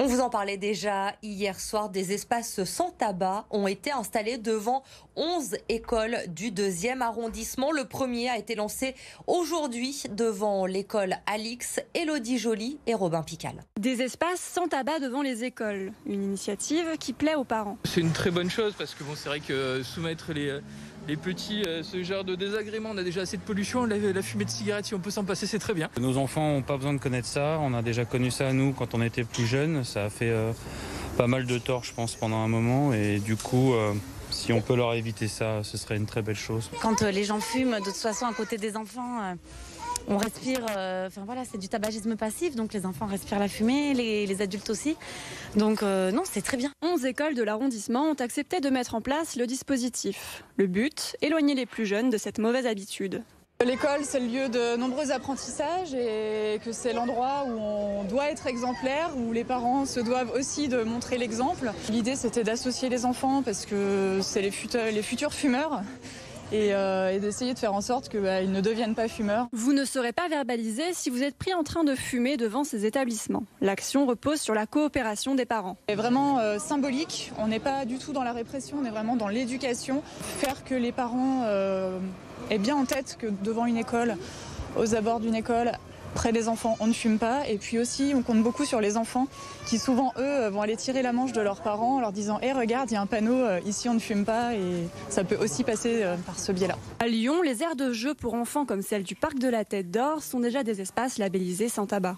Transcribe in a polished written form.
On vous en parlait déjà hier soir, des espaces sans tabac ont été installés devant 11 écoles du 2e arrondissement. Le premier a été lancé aujourd'hui devant l'école Alix, Élodie Joly et Robin Pical. Des espaces sans tabac devant les écoles, une initiative qui plaît aux parents. C'est une très bonne chose parce que c'est vrai que soumettre les petits ce genre de désagréments, on a déjà assez de pollution, la fumée de cigarette, si on peut s'en passer, c'est très bien. Nos enfants n'ont pas besoin de connaître ça, on a déjà connu ça nous quand on était plus jeunes, ça a fait pas mal de tort je pense pendant un moment et du coup si on peut leur éviter ça, ce serait une très belle chose. Quand les gens fument de toute façon à côté des enfants, on respire, c'est du tabagisme passif, donc les enfants respirent la fumée, les adultes aussi. Donc non, c'est très bien. 11 écoles de l'arrondissement ont accepté de mettre en place le dispositif. Le but, éloigner les plus jeunes de cette mauvaise habitude. L'école, c'est le lieu de nombreux apprentissages et que c'est l'endroit où on doit être exemplaire, où les parents se doivent aussi de montrer l'exemple. L'idée, c'était d'associer les enfants parce que c'est les futurs fumeurs. Et d'essayer de faire en sorte qu'ils ne deviennent pas fumeurs. Vous ne serez pas verbalisé si vous êtes pris en train de fumer devant ces établissements. L'action repose sur la coopération des parents. C'est vraiment symbolique, on n'est pas du tout dans la répression, on est vraiment dans l'éducation. Faire que les parents aient bien en tête que devant une école, aux abords d'une école, près des enfants, on ne fume pas. Et puis aussi, on compte beaucoup sur les enfants qui souvent, eux, vont aller tirer la manche de leurs parents en leur disant « regarde, il y a un panneau, ici on ne fume pas » et ça peut aussi passer par ce biais-là. À Lyon, les aires de jeux pour enfants comme celle du Parc de la Tête d'Or sont déjà des espaces labellisés sans tabac.